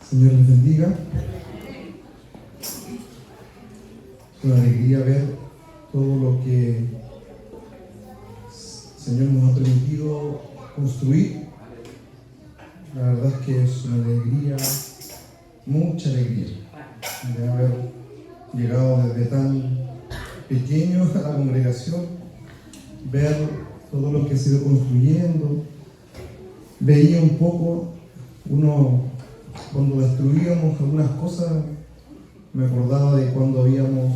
Señor les bendiga. Es una alegría ver todo lo que el Señor nos ha permitido construir. La verdad es que es una alegría, mucha alegría, de haber llegado desde tan pequeño a la congregación, ver todo lo que se ha ido construyendo. Veía un poco, cuando destruíamos algunas cosas, me acordaba de cuando habíamos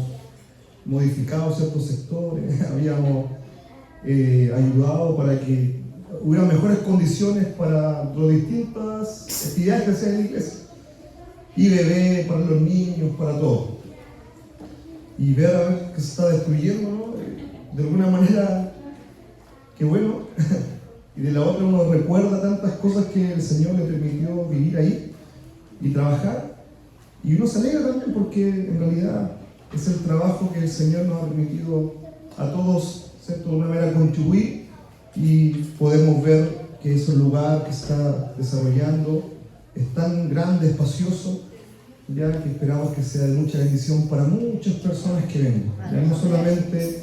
modificado ciertos sectores, habíamos ayudado para que hubiera mejores condiciones para las distintas actividades que hacía en la iglesia, y bebé para los niños, para todo. Y ver a ver que se está destruyendo, ¿no? De alguna manera, qué bueno. Y de la otra uno recuerda tantas cosas que el Señor le permitió vivir ahí y trabajar. Y uno se alegra también porque en realidad es el trabajo que el Señor nos ha permitido a todos, ¿cierto?, de una manera contribuir, y podemos ver que ese lugar que está desarrollando es tan grande, espacioso, ya que esperamos que sea de mucha bendición para muchas personas que vengan. Ya no solamente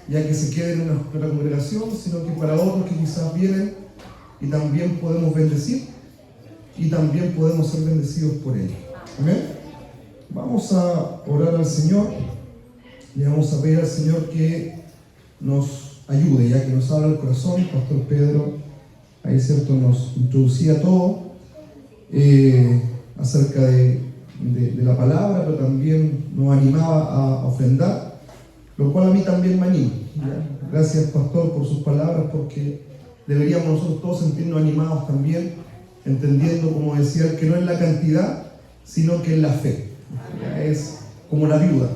ya que se queden en una congregación, sino que para otros que quizás vienen y también podemos bendecir y también podemos ser bendecidos por ellos. Amén. Vamos a orar al Señor y vamos a pedir al Señor que nos ayude, ya que nos habla el corazón. Pastor Pedro ahí, cierto, nos introducía todo acerca de la palabra, pero también nos animaba a ofrendar, lo cual a mí también me anima. Gracias, pastor, por sus palabras, porque deberíamos nosotros todos sentirnos animados también, entendiendo, como decía él, que no es la cantidad, sino que es la fe. Ya es como la viuda,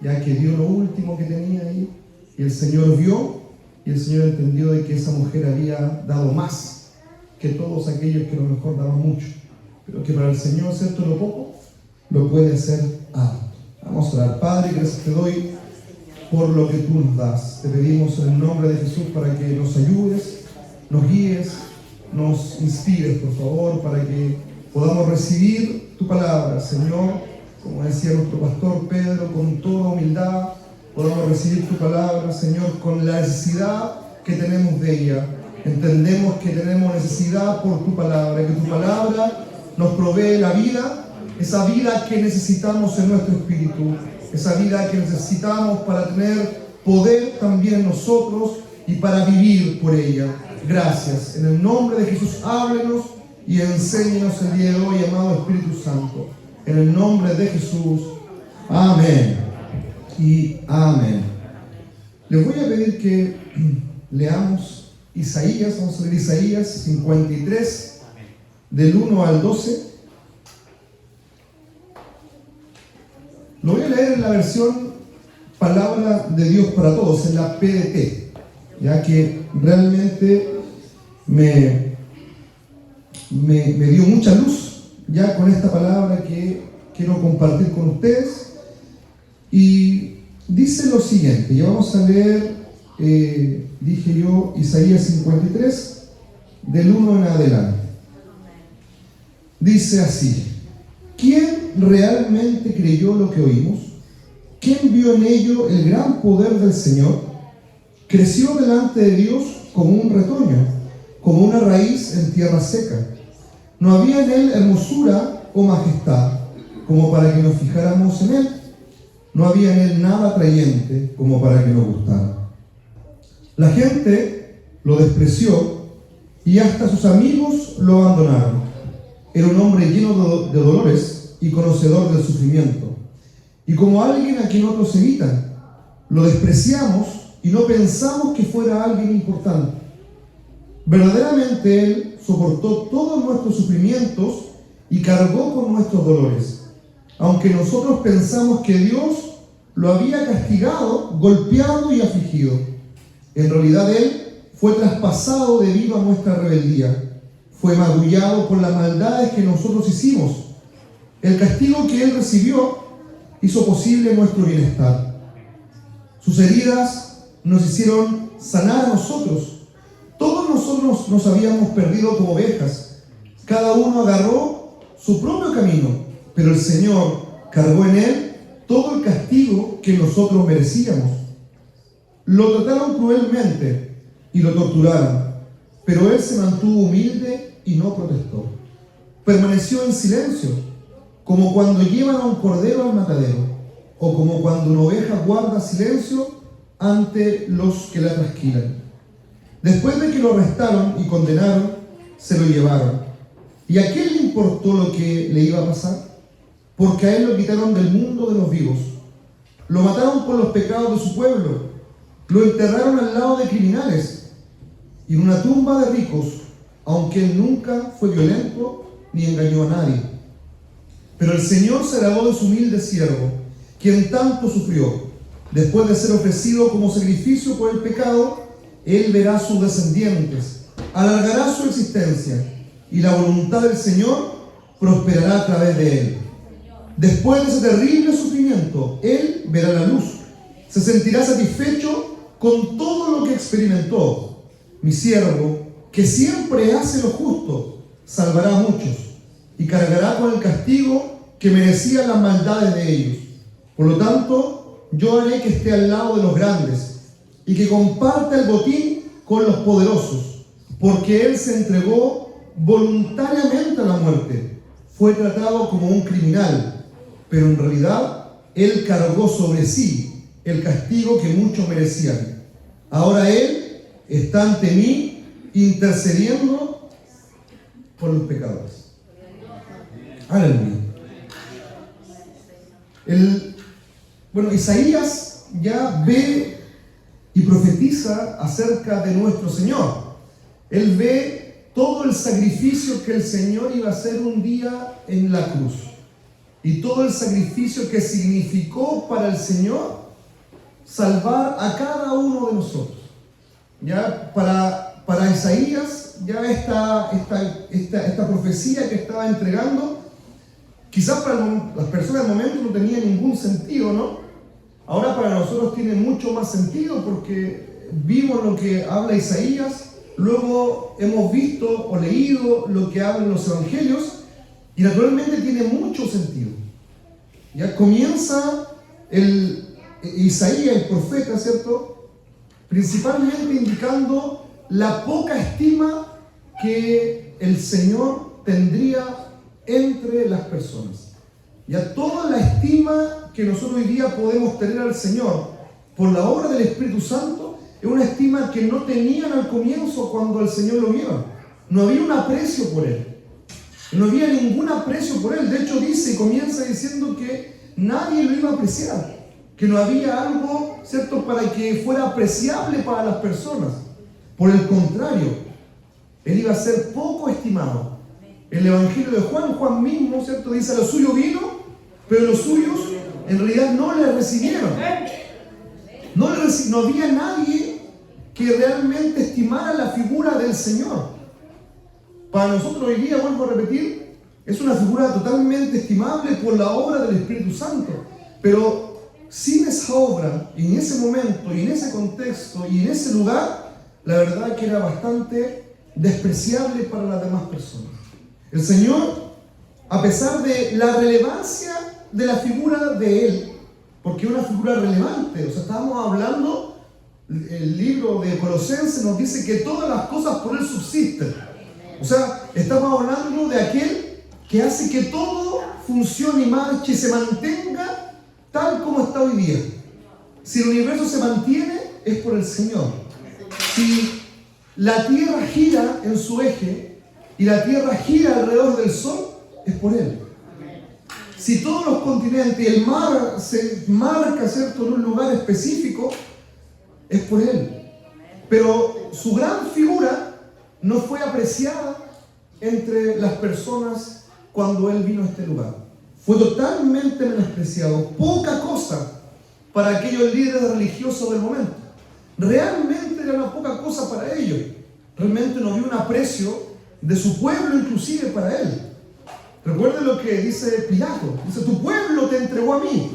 ya que dio lo último que tenía ahí, y el Señor vio, y el Señor entendió de que esa mujer había dado más que todos aquellos que a lo mejor daban mucho, pero que para el Señor, cierto, lo poco lo puede hacer alto. Vamos a orar. Padre, gracias te doy por lo que tú nos das. Te pedimos en el nombre de Jesús para que nos ayudes, nos guíes, nos inspires, por favor, para que podamos recibir tu palabra, Señor. Como decía nuestro pastor Pedro, con toda humildad podamos recibir tu palabra, Señor, con la necesidad que tenemos de ella. Entendemos que tenemos necesidad por tu palabra, que tu palabra nos provee la vida, esa vida que necesitamos en nuestro espíritu, esa vida que necesitamos para tener poder también nosotros y para vivir por ella. Gracias. En el nombre de Jesús, háblenos y enséñenos el día de hoy, amado Espíritu Santo. En el nombre de Jesús. Amén. Y amén. Les voy a pedir que leamos Isaías. Vamos a leer Isaías 53, del 1 al 12. Lo voy a leer en la versión Palabra de Dios para Todos, en la PDT, ya que realmente me dio mucha luz ya con esta palabra que quiero compartir con ustedes. Y dice lo siguiente, ya vamos a leer, dije yo, Isaías 53, del 1 en adelante. Dice así: ¿quién realmente creyó lo que oímos? ¿Quién vio en ello el gran poder del Señor? Creció delante de Dios como un retoño, como una raíz en tierra seca. No había en él hermosura o majestad, como para que nos fijáramos en él. No había en él nada atrayente, como para que nos gustara. La gente lo despreció y hasta sus amigos lo abandonaron. Era un hombre lleno de dolores y conocedor del sufrimiento. Y como alguien a quien otros evitan, lo despreciamos y no pensamos que fuera alguien importante. Verdaderamente Él soportó todos nuestros sufrimientos y cargó con nuestros dolores. Aunque nosotros pensamos que Dios lo había castigado, golpeado y afligido, en realidad Él fue traspasado debido a nuestra rebeldía. Fue magullado por las maldades que nosotros hicimos. El castigo que Él recibió hizo posible nuestro bienestar. Sus heridas nos hicieron sanar a nosotros. Todos nosotros nos habíamos perdido como ovejas. Cada uno agarró su propio camino, pero el Señor cargó en él todo el castigo que nosotros merecíamos. Lo trataron cruelmente y lo torturaron, pero él se mantuvo humilde y no protestó. Permaneció en silencio, como cuando llevan a un cordero al matadero, o como cuando una oveja guarda silencio ante los que la trasquilan. Después de que lo arrestaron y condenaron, se lo llevaron. ¿Y a quién le importó lo que le iba a pasar? Porque a él lo quitaron del mundo de los vivos. Lo mataron por los pecados de su pueblo. Lo enterraron al lado de criminales y en una tumba de ricos, aunque él nunca fue violento ni engañó a nadie. Pero el Señor se agradó de su humilde siervo, quien tanto sufrió. Después de ser ofrecido como sacrificio por el pecado, él verá a sus descendientes, alargará su existencia, y la voluntad del Señor prosperará a través de él. Después de ese terrible sufrimiento, él verá la luz. Se sentirá satisfecho con todo lo que experimentó. Mi siervo, que siempre hace lo justo, salvará a muchos y cargará con el castigo que merecían las maldades de ellos. Por lo tanto, yo haré que esté al lado de los grandes y que comparta el botín con los poderosos, porque él se entregó voluntariamente a la muerte. Fue tratado como un criminal, pero en realidad él cargó sobre sí el castigo que muchos merecían. Ahora él está ante mí intercediendo por los pecadores. Aleluya. Isaías ya ve y profetiza acerca de nuestro Señor. Él ve todo el sacrificio que el Señor iba a hacer un día en la cruz y todo el sacrificio que significó para el Señor salvar a cada uno de nosotros. Ya para Isaías, ya esta profecía que estaba entregando, quizás para las personas del momento no tenía ningún sentido, ¿no? Ahora para nosotros tiene mucho más sentido porque vimos lo que habla Isaías, luego hemos visto o leído lo que hablan los evangelios y naturalmente tiene mucho sentido. Ya comienza Isaías, el profeta, ¿cierto? Principalmente indicando la poca estima que el Señor tendría entre las personas. Ya toda la estima que nosotros hoy día podemos tener al Señor por la obra del Espíritu Santo es una estima que no tenían al comienzo cuando al Señor lo vieron. No había un aprecio por Él. No había ningún aprecio por Él. De hecho dice y comienza diciendo que nadie lo iba a apreciar. Que no había algo, ¿cierto?, para que fuera apreciable para las personas. Por el contrario, Él iba a ser poco estimado. El Evangelio de Juan mismo, ¿cierto?, dice: a lo suyo vino, pero los suyos en realidad no le recibieron. No había nadie que realmente estimara la figura del Señor. Para nosotros hoy día, vuelvo a repetir, es una figura totalmente estimable por la obra del Espíritu Santo. Pero sin esa obra, en ese momento, y en ese contexto, y en ese lugar, la verdad que era bastante despreciable para las demás personas. El Señor, a pesar de la relevancia de la figura de Él, porque es una figura relevante, o sea, estábamos hablando, el libro de Colosenses nos dice que todas las cosas por Él subsisten. O sea, estamos hablando de aquel que hace que todo funcione y marche y se mantenga tal como está hoy día. Si el universo se mantiene, es por el Señor. Si la tierra gira en su eje y la tierra gira alrededor del sol, es por Él. Si todos los continentes y el mar se marca, ¿cierto?, en un lugar específico, es por Él. Pero su gran figura no fue apreciada entre las personas cuando Él vino a este lugar. Fue totalmente menospreciado. Poca cosa para aquellos líderes religiosos del momento. Realmente era una poca cosa para ellos. Realmente no había un aprecio de su pueblo inclusive para Él. Recuerden lo que dice Pilato. Dice: tu pueblo te entregó a mí.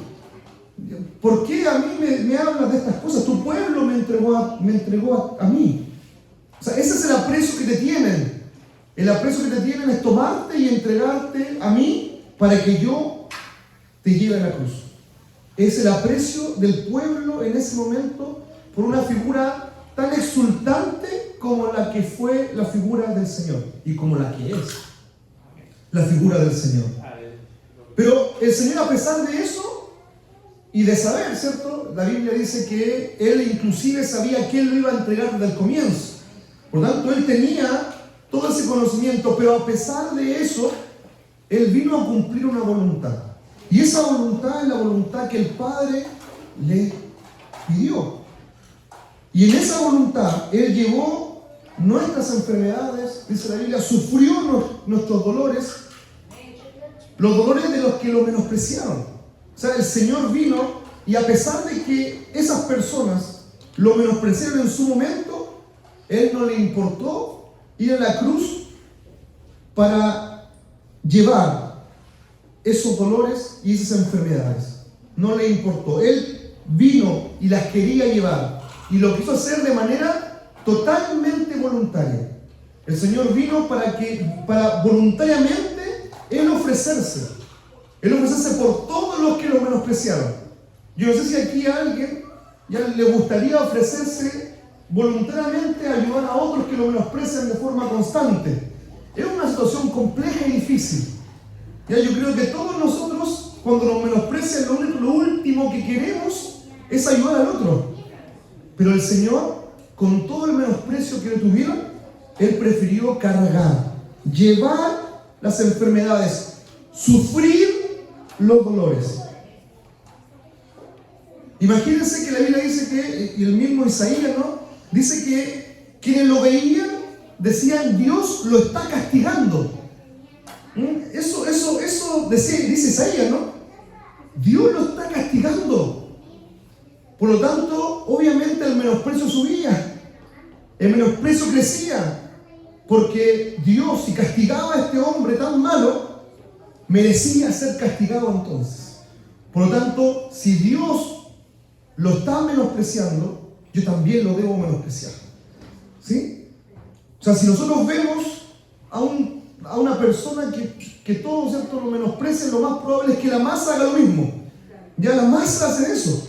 ¿Por qué a mí me hablas de estas cosas? Tu pueblo me entregó a mí. O sea, ese es el aprecio que te tienen el aprecio que te tienen es tomarte y entregarte a mí para que yo te lleve a la cruz. Es el aprecio del pueblo en ese momento por una figura tan exultante como la que fue la figura del Señor y como la que es la figura del Señor. Pero el Señor, a pesar de eso y de saber, ¿cierto? La Biblia dice que Él inclusive sabía que Él lo iba a entregar desde el comienzo. Por lo tanto, Él tenía todo ese conocimiento, pero a pesar de eso, Él vino a cumplir una voluntad. Y esa voluntad es la voluntad que el Padre le pidió. Y en esa voluntad, Él llevó nuestras enfermedades, dice la Biblia, sufrió nuestros dolores, los dolores de los que lo menospreciaron. O sea, el Señor vino y a pesar de que esas personas lo menospreciaron en su momento, Él no le importó ir a la cruz para llevar esos dolores y esas enfermedades. No le importó. Él vino y las quería llevar y lo quiso hacer de manera totalmente voluntaria. El Señor vino para voluntariamente Él ofrecerse por todos los que lo menospreciaron. Yo no sé si aquí a alguien ya le gustaría ofrecerse voluntariamente a ayudar a otros que lo menosprecian de forma constante. Es una situación compleja y difícil. Ya, yo creo que todos nosotros, cuando nos menosprecian, lo último que queremos es ayudar al otro. Pero el Señor, con todo el menosprecio que le tuvieron, Él prefirió cargar, llevar las enfermedades, sufrir los dolores. Imagínense que la Biblia dice que, y el mismo Isaías, ¿no? Dice que quienes lo veían decían, Dios lo está castigando. Eso dice Isaías, ¿no? Dios lo está castigando. Por lo tanto, obviamente el menosprecio subía, el menosprecio crecía. Porque Dios, si castigaba a este hombre tan malo, merecía ser castigado entonces. Por lo tanto, si Dios lo está menospreciando, yo también lo debo menospreciar. ¿Sí? O sea, si nosotros vemos a una persona que todos, ¿cierto?, lo menosprecian, lo más probable es que la masa haga lo mismo. Ya las masas hacen eso.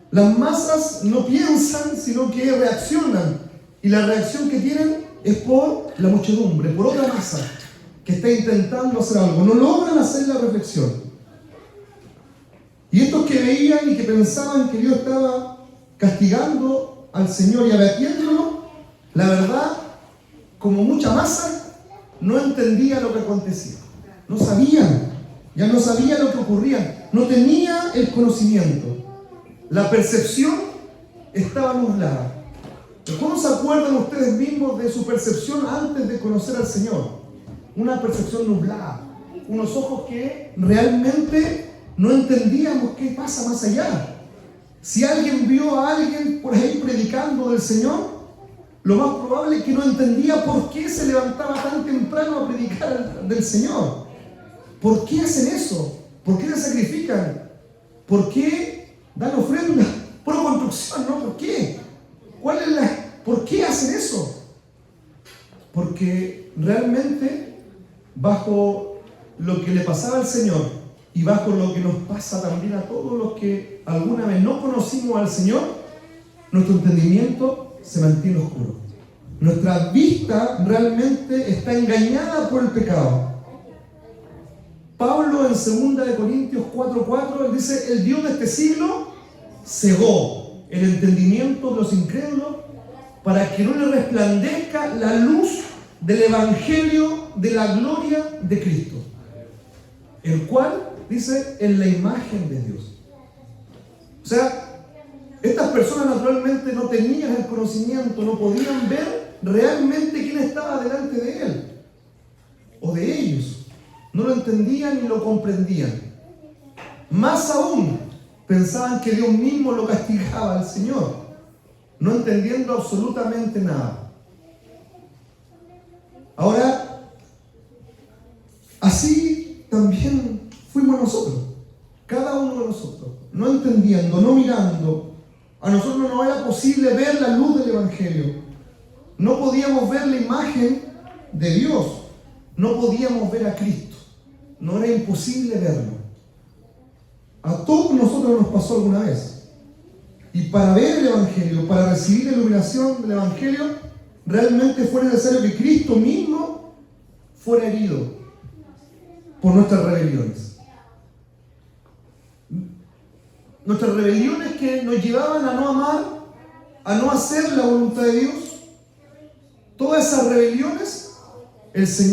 Las masas no piensan, sino que reaccionan. Y la reacción que tienen es por la muchedumbre, por otra masa que está intentando hacer algo. No logran hacer la reflexión. Y estos que veían y que pensaban que Dios estaba castigando al Señor y abatiéndolo, la verdad, como mucha masa, no entendía lo que acontecía. No sabían, ya no sabía lo que ocurría. No tenía el conocimiento. La percepción estaba nublada. ¿Cómo se acuerdan ustedes mismos de su percepción antes de conocer al Señor? Una percepción nublada, unos ojos que realmente no entendíamos qué pasa más allá. Si alguien vio a alguien por ahí predicando del Señor, lo más probable es que no entendía por qué se levantaba tan temprano a predicar del Señor. ¿Por qué hacen eso? ¿Por qué se sacrifican? ¿Por qué dan ofrenda? Por construcción, ¿no? ¿Por qué? ¿Por qué hacen eso? Porque realmente bajo lo que le pasaba al Señor y bajo lo que nos pasa también a todos los que alguna vez no conocimos al Señor, nuestro entendimiento se mantiene oscuro. Nuestra vista realmente está engañada por el pecado. Pablo en 2 Corintios 4:4 él dice, el Dios de este siglo cegó el entendimiento de los incrédulos para que no le resplandezca la luz del Evangelio de la gloria de Cristo, el cual, dice, es la imagen de Dios. O sea, estas personas naturalmente no tenían el conocimiento, no podían ver realmente quién estaba delante de él o de ellos. No lo entendían ni lo comprendían. Más aún, pensaban que Dios mismo lo castigaba al Señor, no entendiendo absolutamente nada. Ahora, así también fuimos nosotros, cada uno de nosotros, no entendiendo, no mirando. A nosotros no nos era posible ver la luz del Evangelio. No podíamos ver la imagen de Dios. no podíamos ver a Cristo. No era imposible verlo. A todos nosotros nos pasó alguna vez. Y para ver el Evangelio, para recibir la iluminación del Evangelio, realmente fue necesario que Cristo mismo fuera herido por nuestras rebeliones. Nuestras rebeliones que nos llevaban a no amar, a no hacer la voluntad de Dios. Todas esas rebeliones, el Señor